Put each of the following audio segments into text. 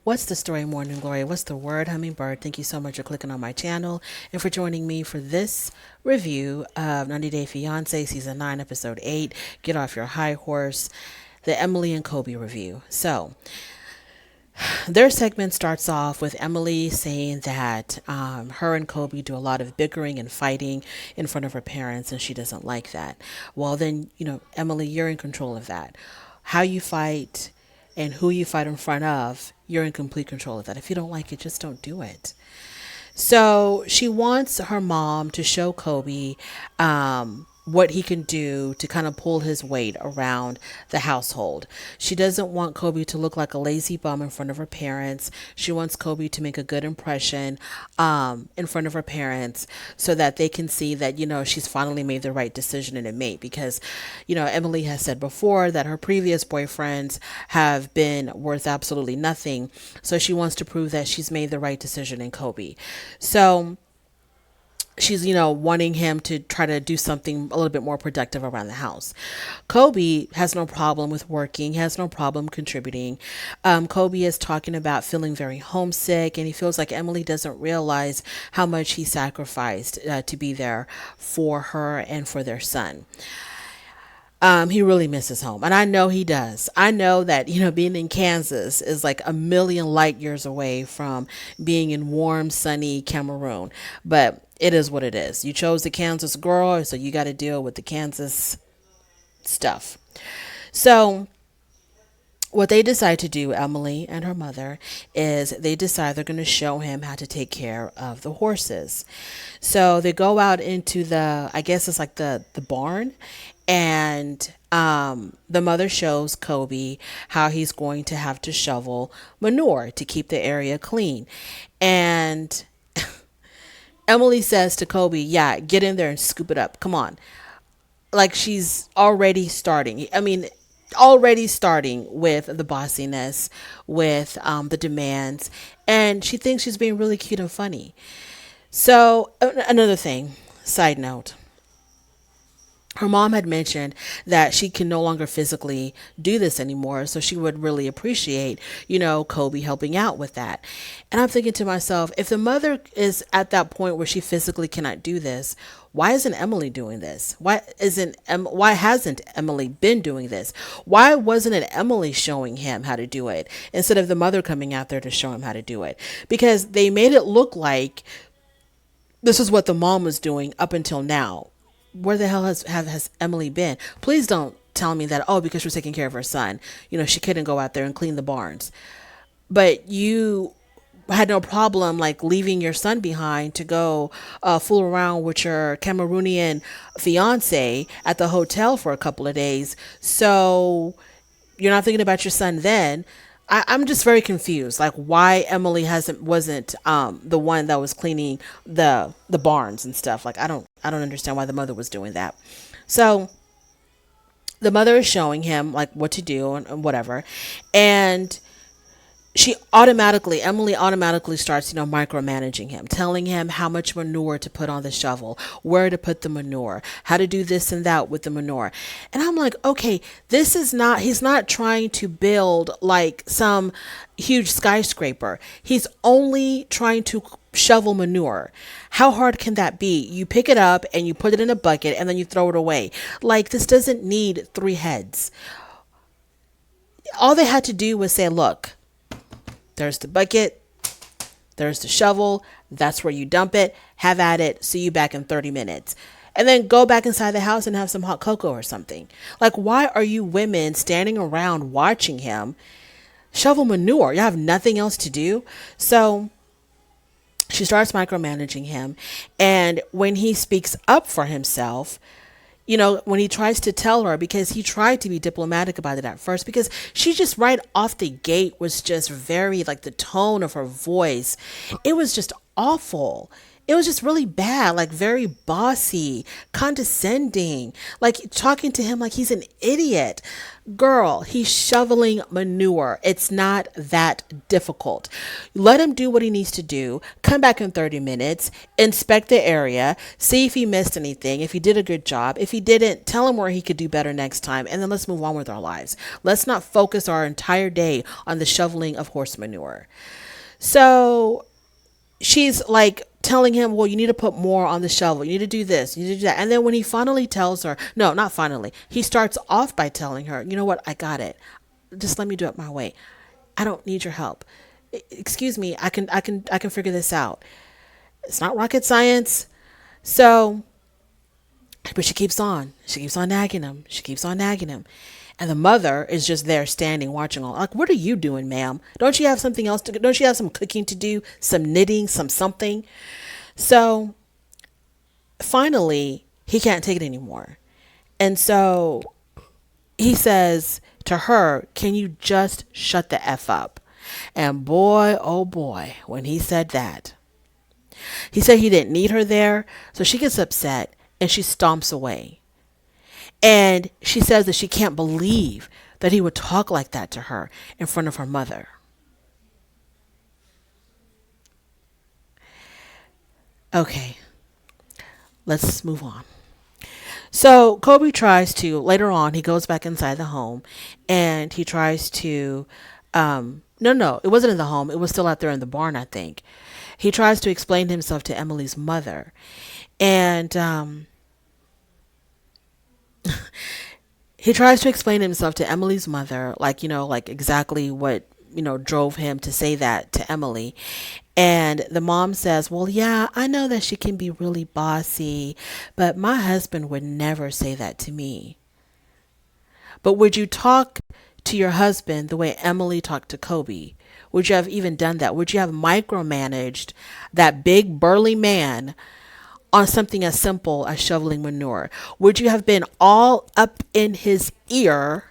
What's the story, Morning Glory? What's the word, Hummingbird? Thank you so much for clicking on my channel and for joining me for this review of 90 Day Fiance Season 9, Episode 8, Get Off Your High Horse, the Emily and Kobe review. So, their segment starts off with Emily saying that her and Kobe do a lot of bickering and fighting in front of her parents, and she doesn't like that. Well, then, Emily, you're in control of that. How you fight and who you fight in front of, you're in complete control of that. If you don't like it, just don't do it. So she wants her mom to show Kobe what he can do to kind of pull his weight around the household. She doesn't want Kobe to look like a lazy bum in front of her parents. She wants Kobe to make a good impression in front of her parents so that they can see that, she's finally made the right decision in a mate. Because, Emily has said before that her previous boyfriends have been worth absolutely nothing. So she wants to prove that she's made the right decision in Kobe. So she's wanting him to try to do something a little bit more productive around the house. Kobe has no problem with working, has no problem contributing. Kobe is talking about feeling very homesick, and he feels like Emily doesn't realize how much he sacrificed to be there for her and for their son. He really misses home. And I know he does. I know that, being in Kansas is like a million light years away from being in warm, sunny Cameroon. But it is what it is. You chose the Kansas girl, so you got to deal with the Kansas stuff. So what they decide to do, Emily and her mother, is they decide they're going to show him how to take care of the horses. So they go out into I guess it's like the barn, and the mother shows Kobe how he's going to have to shovel manure to keep the area clean. And Emily says to Kobe, yeah, get in there and scoop it up. Come on. Like she's already starting. I mean, already starting with the bossiness, with the demands. And she thinks she's being really cute and funny. So, another thing, side note. Her mom had mentioned that she can no longer physically do this anymore, so she would really appreciate, Kobe helping out with that. And I'm thinking to myself, if the mother is at that point where she physically cannot do this, why isn't Emily doing this? Why hasn't Emily been doing this? Why wasn't it Emily showing him how to do it instead of the mother coming out there to show him how to do it? Because they made it look like this is what the mom was doing up until now. Where the hell has Emily been? Please don't tell me that, oh, because she was taking care of her son, she couldn't go out there and clean the barns. But you had no problem like leaving your son behind to go fool around with your Cameroonian fiance at the hotel for a couple of days. So you're not thinking about your son then. I'm just very confused, like why Emily wasn't the one that was cleaning the barns and stuff. Like I don't understand why the mother was doing that. So the mother is showing him like what to do and whatever, and Emily automatically starts, micromanaging him, telling him how much manure to put on the shovel, where to put the manure, how to do this and that with the manure. And I'm like, okay, he's not trying to build like some huge skyscraper. He's only trying to shovel manure. How hard can that be? You pick it up and you put it in a bucket and then you throw it away. Like this doesn't need three heads. All they had to do was say, look, there's the bucket. There's the shovel. That's where you dump it. Have at it. See you back in 30 minutes. And then go back inside the house and have some hot cocoa or something. Like, why are you women standing around watching him shovel manure? You have nothing else to do. So she starts micromanaging him. And when he speaks up for himself, when he tries to tell her, because he tried to be diplomatic about it at first, because she just right off the gate was just very, like the tone of her voice, it was just awful. It was just really bad, like very bossy, condescending, like talking to him like he's an idiot. Girl, he's shoveling manure. It's not that difficult. Let him do what he needs to do. Come back in 30 minutes, inspect the area, see if he missed anything, if he did a good job. If he didn't, tell him where he could do better next time, and then let's move on with our lives. Let's not focus our entire day on the shoveling of horse manure. So she's like telling him, well, you need to put more on the shovel. You need to do this. You need to do that. And then when he finally tells her, no, not finally, he starts off by telling her, you know what? I got it. Just let me do it my way. I don't need your help. Excuse me. I can figure this out. It's not rocket science. So, but she keeps on. She keeps on nagging him. She keeps on nagging him. And the mother is just there standing, watching all. Like, what are you doing, ma'am? Don't you have something else to? Don't you have some cooking to do? Some knitting, some something. So finally, he can't take it anymore, and so he says to her, "Can you just shut the f up?" And boy, oh boy, when he said that, he said he didn't need her there, so she gets upset and she stomps away. And she says that she can't believe that he would talk like that to her in front of her mother. Okay, let's move on. So Kobe tries to, later on, he goes back inside the home and he tries to, no, no, it wasn't in the home. It was still out there in the barn, I think. He tries to explain himself to Emily's mother. And he tries to explain himself to Emily's mother, like, like exactly what, drove him to say that to Emily. And the mom says, well, yeah, I know that she can be really bossy, but my husband would never say that to me. But would you talk to your husband the way Emily talked to Kobe? Would you have even done that? Would you have micromanaged that big burly man on something as simple as shoveling manure? Would you have been all up in his ear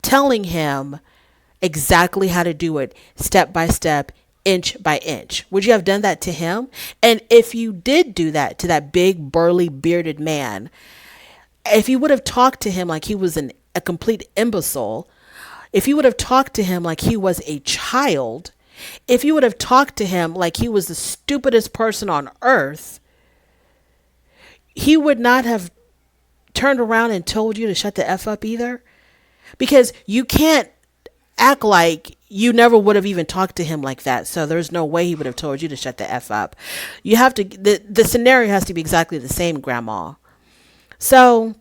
telling him exactly how to do it, step by step, inch by inch? Would you have done that to him? And if you did do that to that big, burly, bearded man, if you would have talked to him like he was a complete imbecile, if you would have talked to him like he was a child, if you would have talked to him like he was the stupidest person on earth, he would not have turned around and told you to shut the F up either. Because you can't act like you never would have even talked to him like that. So there's no way he would have told you to shut the F up. You have to, the scenario has to be exactly the same, Grandma. So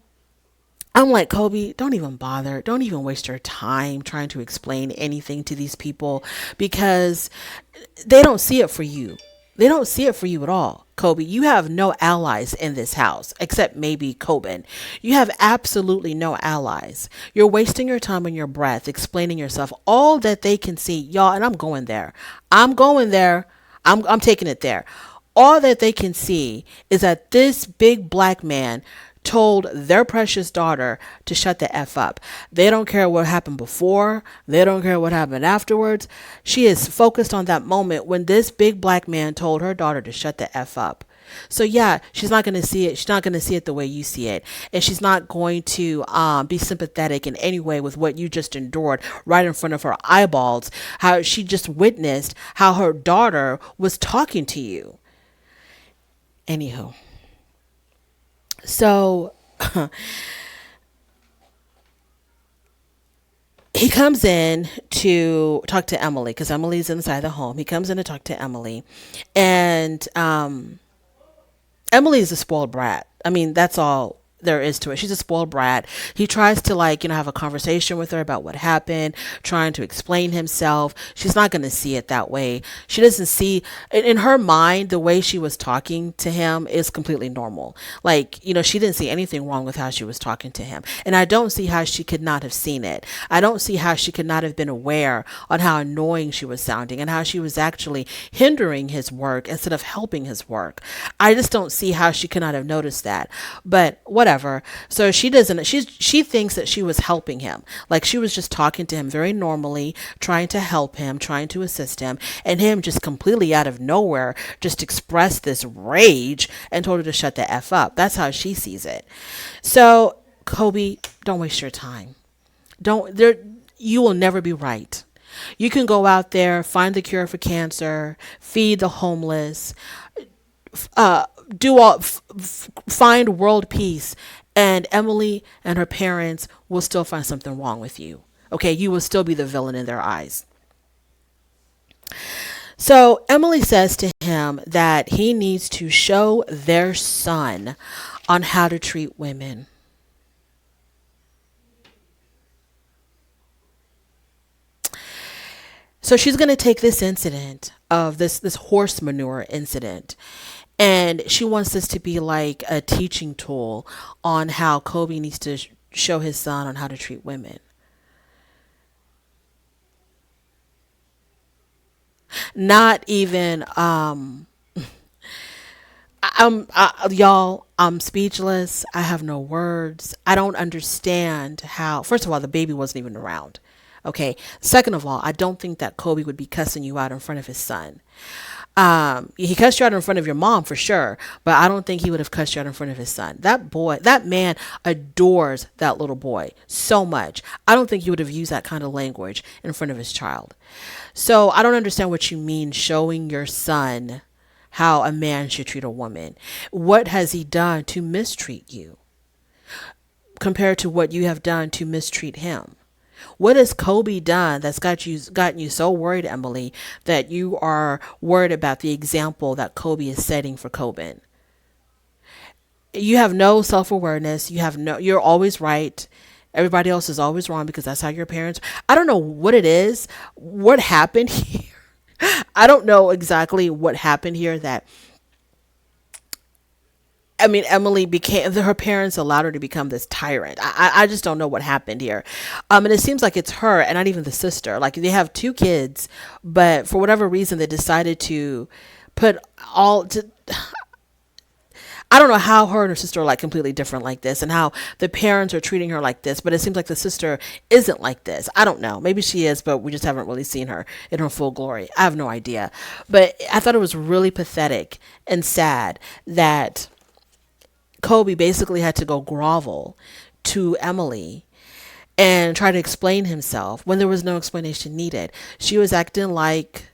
I'm like, Kobe, don't even bother. Don't even waste your time trying to explain anything to these people because they don't see it for you. They don't see it for you at all. Kobe, you have no allies in this house except maybe Coben. You have absolutely no allies. You're wasting your time and your breath explaining yourself. All that they can see, y'all, and I'm going there. I'm going there. I'm taking it there. All that they can see is that this big black man told their precious daughter to shut the F up. They don't care what happened before. They don't care what happened afterwards. She is focused on that moment when this big black man told her daughter to shut the F up. So yeah, she's not going to see it. She's not going to see it the way you see it. And she's not going to be sympathetic in any way with what you just endured right in front of her eyeballs. How she just witnessed how her daughter was talking to you. Anywho. So he comes in to talk to Emily because Emily's inside the home. He comes in to talk to Emily, and Emily is a spoiled brat. I mean, that's all there is to it. She's a spoiled brat. He tries to have a conversation with her about what happened, trying to explain himself. She's not going to see it that way. She doesn't see in her mind, the way she was talking to him is completely normal. She didn't see anything wrong with how she was talking to him. And I don't see how she could not have seen it. I don't see how she could not have been aware on how annoying she was sounding and how she was actually hindering his work instead of helping his work. I just don't see how she could not have noticed that. But whatever. So she doesn't, she thinks that she was helping him. Like she was just talking to him very normally, trying to help him, trying to assist him, and him just completely out of nowhere just expressed this rage and told her to shut the F up. That's how she sees it. So Kobe, don't waste your time. Don't there you will never be right. You can go out there, find the cure for cancer, feed the homeless, uh, do all, find world peace, and Emily and her parents will still find something wrong with you. Okay, you will still be the villain in their eyes. So Emily says to him that he needs to show their son on how to treat women. So she's going to take this incident of this horse manure incident, and she wants this to be like a teaching tool on how Kobe needs to show his son on how to treat women. Not even y'all, I'm speechless. I have no words. I don't understand how. First of all, the baby wasn't even around. Okay. Second of all, I don't think that Kobe would be cussing you out in front of his son. He cussed you out in front of your mom for sure, but I don't think he would have cussed you out in front of his son. That boy, that man adores that little boy so much. I don't think he would have used that kind of language in front of his child. So I don't understand what you mean showing your son how a man should treat a woman. What has he done to mistreat you compared to what you have done to mistreat him? What has Kobe done that's gotten you so worried, Emily, that you are worried about the example that Kobe is setting for Coben? You have no self awareness. You're always right. Everybody else is always wrong because that's how your parents. I don't know what it is. What happened here? I don't know exactly what happened here that I mean, Emily became her parents allowed her to become this tyrant. I just don't know what happened here, and it seems like it's her and not even the sister. Like they have two kids, but for whatever reason they decided to put all to. I don't know how her and her sister are like completely different like this, and how the parents are treating her like this. But it seems like the sister isn't like this. I don't know. Maybe she is, but we just haven't really seen her in her full glory. I have no idea. But I thought it was really pathetic and sad that Kobe basically had to go grovel to Emily and try to explain himself when there was no explanation needed. She was acting like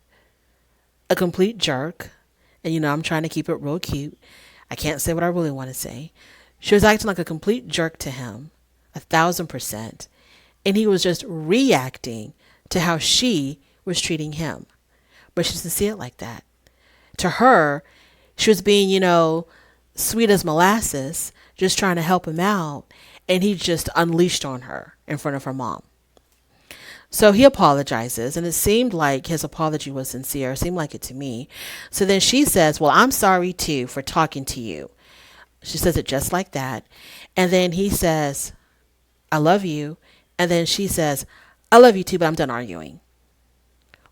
a complete jerk. And I'm trying to keep it real cute. I can't say what I really want to say. She was acting like a complete jerk to him, 1,000%. And he was just reacting to how she was treating him. But she doesn't see it like that. To her, she was being, sweet as molasses, just trying to help him out, and he just unleashed on her in front of her mom. So he apologizes, and it seemed like his apology was sincere. It seemed like it to me. So then she says, well, I'm sorry too for talking to you. She says it just like that. And then he says, I love you. And then she says, I love you too, but I'm done arguing.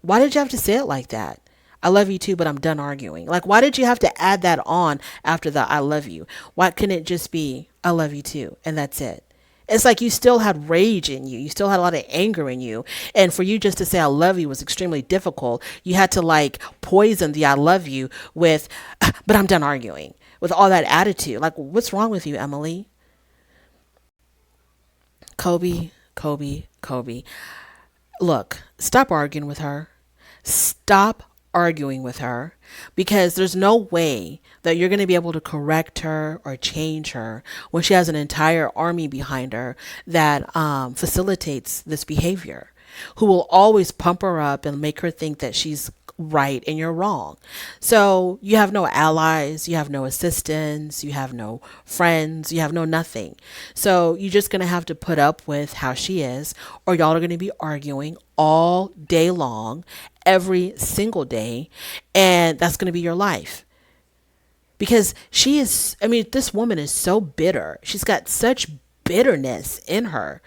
Why did you have to say it like that? I love you too, but I'm done arguing. Like, why did you have to add that on after the I love you? Why couldn't it just be I love you too, and that's it? It's like you still had rage in you. You still had a lot of anger in you. And for you just to say I love you was extremely difficult. You had to like poison the I love you with, but I'm done arguing, with all that attitude. Like, what's wrong with you, Emily? Kobe, Kobe, Kobe. Look, stop arguing with her. Stop arguing with her, because there's no way that you're going to be able to correct her or change her when she has an entire army behind her that facilitates this behavior, who will always pump her up and make her think that she's right and you're wrong. So you have no allies, you have no assistants, you have no friends, you have no nothing. So you're just going to have to put up with how she is, or y'all are going to be arguing all day long, every single day, and that's going to be your life. Because this woman is so bitter. She's got such bitterness in her.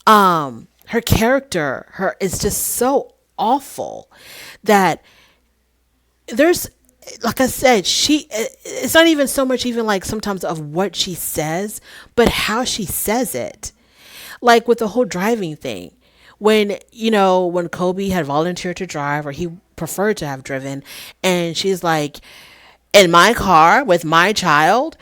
Her character, is just so awful that there's, like I said, it's not even so much even like sometimes of what she says, but how she says it. Like with the whole driving thing. When Kobe had volunteered to drive, or he preferred to have driven, and she's like, in my car with my child.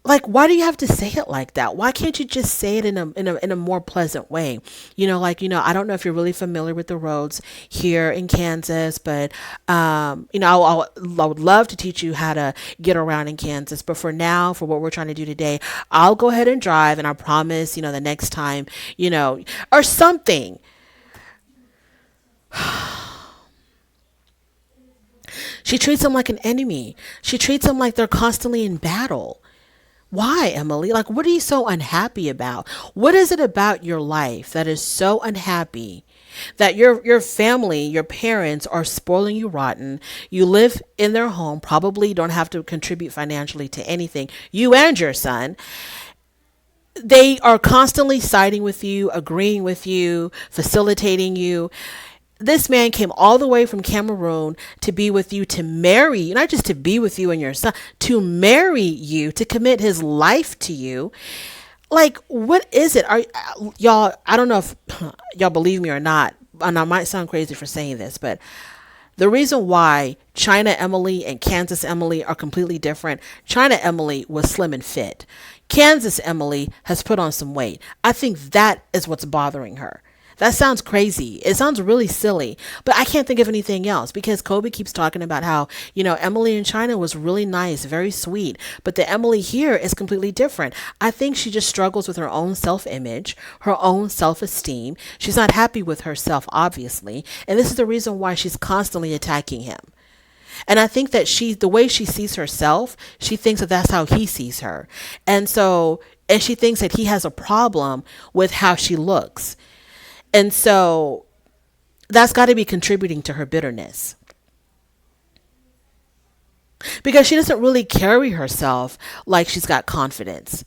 like, why do you have to say it like that? Why can't you just say it in a more pleasant way? Like, I don't know if you're really familiar with the roads here in Kansas, but I would love to teach you how to get around in Kansas. But for now, for what we're trying to do today, I'll go ahead and drive, and I promise, the next time, or something. She treats him like an enemy. She treats him like they're constantly in battle. Why, Emily? Like, what are you so unhappy about? What is it about your life that is so unhappy that your family, your parents are spoiling you rotten? You live in their home, probably don't have to contribute financially to anything. You and your son. They are constantly siding with you, agreeing with you, facilitating you. This man came all the way from Cameroon to be with you, to marry you, not just to be with you and your son, to marry you, to commit his life to you. Like, what is it? Are y'all? I don't know if y'all believe me or not, and I might sound crazy for saying this, but the reason why China Emily and Kansas Emily are completely different: China Emily was slim and fit. Kansas Emily has put on some weight. I think that is what's bothering her. That sounds crazy. It sounds really silly, but I can't think of anything else, because Kobe keeps talking about how, Emily in China was really nice, very sweet, but the Emily here is completely different. I think she just struggles with her own self-image, her own self-esteem. She's not happy with herself, obviously, and this is the reason why she's constantly attacking him. And I think that the way she sees herself, she thinks that that's how he sees her. And she thinks that he has a problem with how she looks. And so that's got to be contributing to her bitterness, because she doesn't really carry herself like she's got confidence.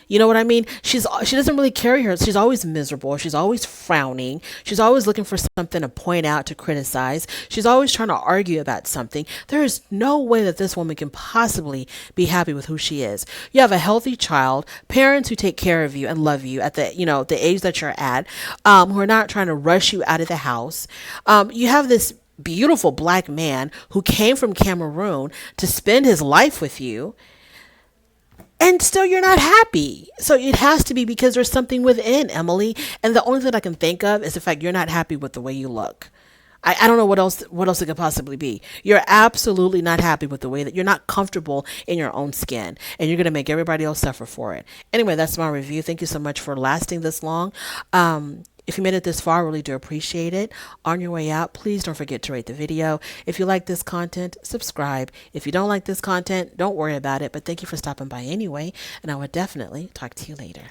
You know what I mean? She doesn't really carry her. She's always miserable. She's always frowning. She's always looking for something to point out, to criticize. She's always trying to argue about something. There is no way that this woman can possibly be happy with who she is. You have a healthy child, parents who take care of you and love you at the age that you're at, who are not trying to rush you out of the house. You have this beautiful black man who came from Cameroon to spend his life with you, and still you're not happy. So it has to be because there's something within, Emily. And the only thing I can think of is the fact you're not happy with the way you look. I don't know what else it could possibly be. You're absolutely not happy with the way that you're not comfortable in your own skin, and you're going to make everybody else suffer for it. Anyway, that's my review. Thank you so much for lasting this long. If you made it this far, I really do appreciate it. On your way out, please don't forget to rate the video. If you like this content, subscribe. If you don't like this content, don't worry about it. But thank you for stopping by anyway, and I will definitely talk to you later.